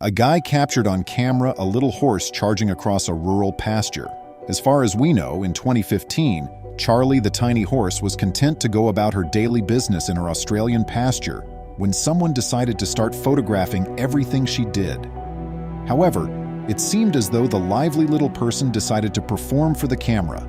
A guy captured on camera a little horse charging across a rural pasture. As far as we know, in 2015, Charlie the tiny horse was content to go about her daily business in her Australian pasture when someone decided to start photographing everything she did. However, it seemed as though the lively little person decided to perform for the camera,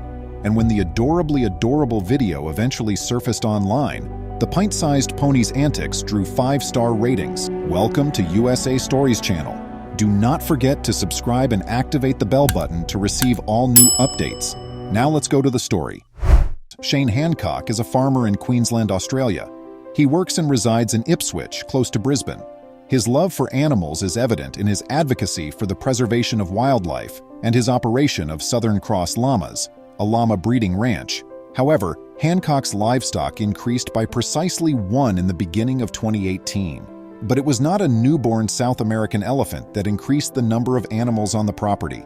and when the adorably adorable video eventually surfaced online, the pint-sized pony's antics drew 5-star ratings. Welcome to USA Stories channel. Do not forget to subscribe and activate the bell button to receive all new updates. Now let's go to the story. Shane Hancock is a farmer in Queensland, Australia. He works and resides in Ipswich, close to Brisbane. His love for animals is evident in his advocacy for the preservation of wildlife and his operation of Southern Cross llamas, a llama breeding ranch. However, Hancock's livestock increased by precisely 1 in the beginning of 2018. But it was not a newborn South American elephant that increased the number of animals on the property.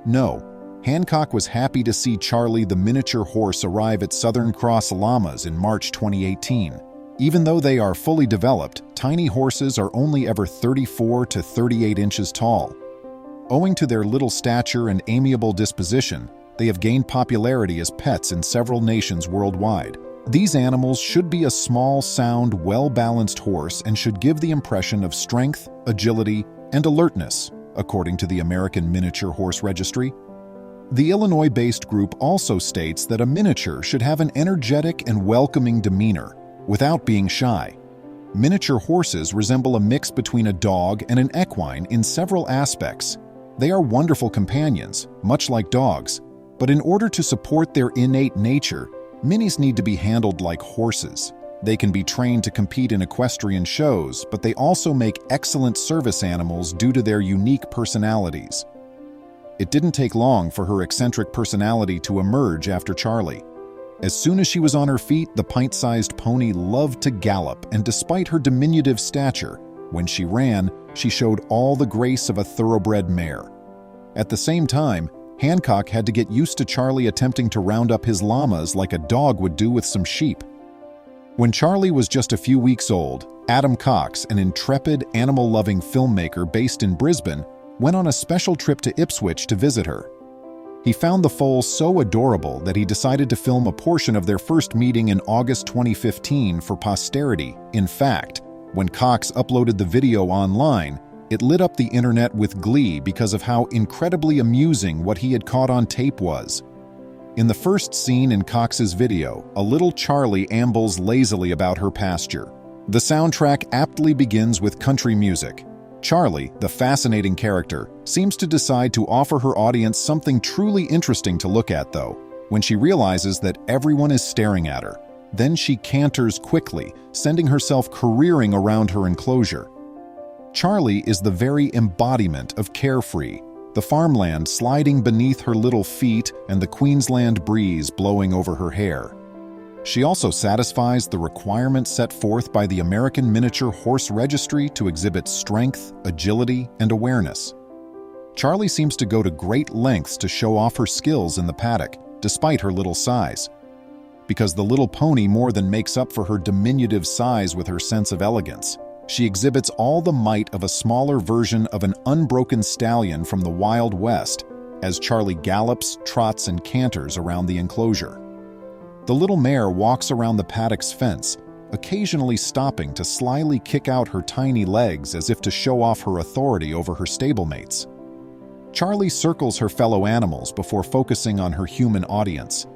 No, Hancock was happy to see Charlie the miniature horse arrive at Southern Cross Llamas in March 2018. Even though they are fully developed, tiny horses are only ever 34 to 38 inches tall. Owing to their little stature and amiable disposition, they have gained popularity as pets in several nations worldwide. These animals should be a small, sound, well-balanced horse and should give the impression of strength, agility, and alertness, according to the American Miniature Horse Registry. The Illinois-based group also states that a miniature should have an energetic and welcoming demeanor, without being shy. Miniature horses resemble a mix between a dog and an equine in several aspects. They are wonderful companions, much like dogs, but in order to support their innate nature, minis need to be handled like horses. They can be trained to compete in equestrian shows, but they also make excellent service animals due to their unique personalities. It didn't take long for her eccentric personality to emerge after Charlie. As soon as she was on her feet, the pint-sized pony loved to gallop, and despite her diminutive stature, when she ran, she showed all the grace of a thoroughbred mare. At the same time, Hancock had to get used to Charlie attempting to round up his llamas like a dog would do with some sheep. When Charlie was just a few weeks old, Adam Cox, an intrepid, animal-loving filmmaker based in Brisbane, went on a special trip to Ipswich to visit her. He found the foal so adorable that he decided to film a portion of their first meeting in August 2015 for posterity. In fact, when Cox uploaded the video online, it lit up the internet with glee because of how incredibly amusing what he had caught on tape was. In the first scene in Cox's video, a little Charlie ambles lazily about her pasture. The soundtrack aptly begins with country music. Charlie, the fascinating character, seems to decide to offer her audience something truly interesting to look at, though, when she realizes that everyone is staring at her. Then she canters quickly, sending herself careering around her enclosure. Charlie is the very embodiment of carefree, the farmland sliding beneath her little feet and the Queensland breeze blowing over her hair. She also satisfies the requirements set forth by the American Miniature Horse Registry to exhibit strength, agility, and awareness. Charlie seems to go to great lengths to show off her skills in the paddock, despite her little size. Because the little pony more than makes up for her diminutive size with her sense of elegance. She exhibits all the might of a smaller version of an unbroken stallion from the Wild West as Charlie gallops, trots, and canters around the enclosure. The little mare walks around the paddock's fence, occasionally stopping to slyly kick out her tiny legs as if to show off her authority over her stablemates. Charlie circles her fellow animals before focusing on her human audience.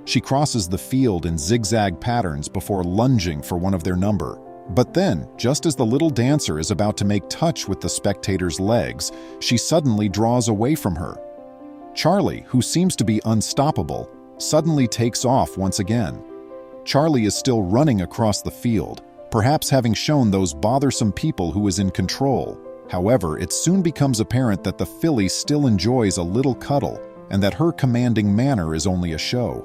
She crosses the field in zigzag patterns before lunging for one of their number. But then, just as the little dancer is about to make touch with the spectator's legs, she suddenly draws away from her. Charlie, who seems to be unstoppable, suddenly takes off once again. Charlie is still running across the field, perhaps having shown those bothersome people who is in control. However, it soon becomes apparent that the filly still enjoys a little cuddle and that her commanding manner is only a show.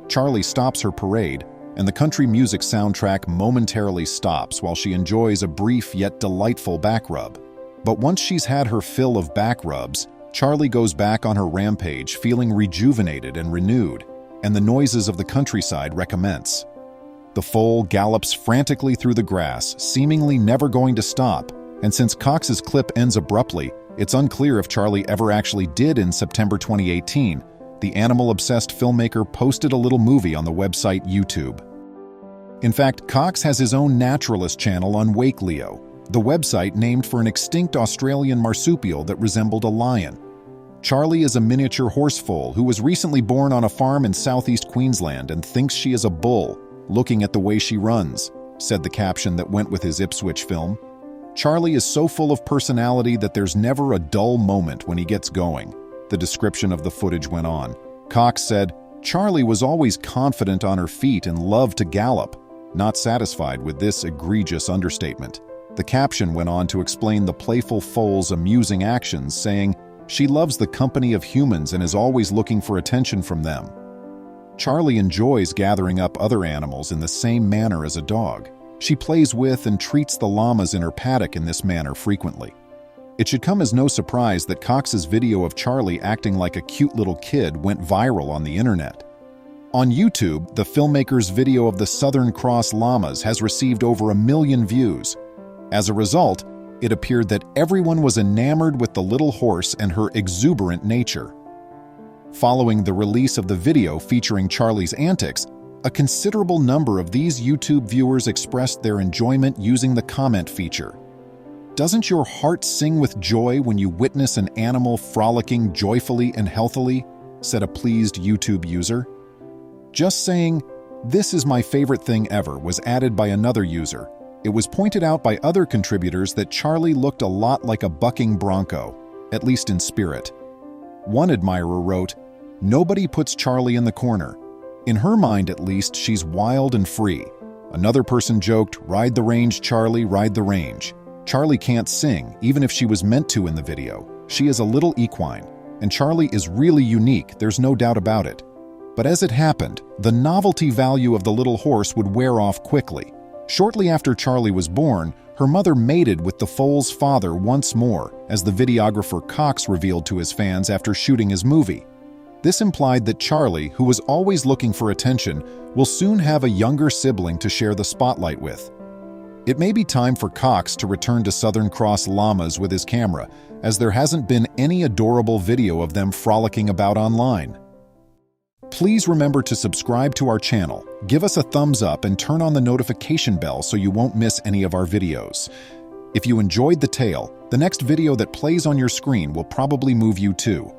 Charlie stops her parade, and the country music soundtrack momentarily stops while she enjoys a brief yet delightful back rub. But once she's had her fill of back rubs, Charlie goes back on her rampage feeling rejuvenated and renewed, and the noises of the countryside recommence. The foal gallops frantically through the grass, seemingly never going to stop, And since Cox's clip ends abruptly, it's unclear if Charlie ever actually did. In September 2018, the animal-obsessed filmmaker posted a little movie on the website YouTube. In fact, Cox has his own naturalist channel on Wake Leo, the website named for an extinct Australian marsupial that resembled a lion. Charlie is a miniature horse foal who was recently born on a farm in southeast Queensland and thinks she is a bull, looking at the way she runs, said the caption that went with his Ipswich film. Charlie is so full of personality that there's never a dull moment when he gets going, the description of the footage went on. Cox said, Charlie was always confident on her feet and loved to gallop, not satisfied with this egregious understatement. The caption went on to explain the playful foal's amusing actions, saying, she loves the company of humans and is always looking for attention from them. Charlie enjoys gathering up other animals in the same manner as a dog. She plays with and treats the llamas in her paddock in this manner frequently. It should come as no surprise that Cox's video of Charlie acting like a cute little kid went viral on the internet. On YouTube, the filmmaker's video of the Southern Cross llamas has received over 1 million views. As a result, it appeared that everyone was enamored with the little horse and her exuberant nature. Following the release of the video featuring Charlie's antics, a considerable number of these YouTube viewers expressed their enjoyment using the comment feature. Doesn't your heart sing with joy when you witness an animal frolicking joyfully and healthily? Said a pleased YouTube user. Just saying, this is my favorite thing ever, was added by another user. It was pointed out by other contributors that Charlie looked a lot like a bucking bronco, at least in spirit. One admirer wrote, nobody puts Charlie in the corner. In her mind, at least, she's wild and free. Another person joked, ride the range, Charlie, ride the range. Charlie can't sing, even if she was meant to in the video. She is a little equine, and Charlie is really unique, there's no doubt about it. But as it happened, the novelty value of the little horse would wear off quickly. Shortly after Charlie was born, her mother mated with the foal's father once more, as the videographer Cox revealed to his fans after shooting his movie. This implied that Charlie, who was always looking for attention, will soon have a younger sibling to share the spotlight with. It may be time for Cox to return to Southern Cross llamas with his camera, as there hasn't been any adorable video of them frolicking about online. Please remember to subscribe to our channel, give us a thumbs up, and turn on the notification bell so you won't miss any of our videos. If you enjoyed the tale, the next video that plays on your screen will probably move you too.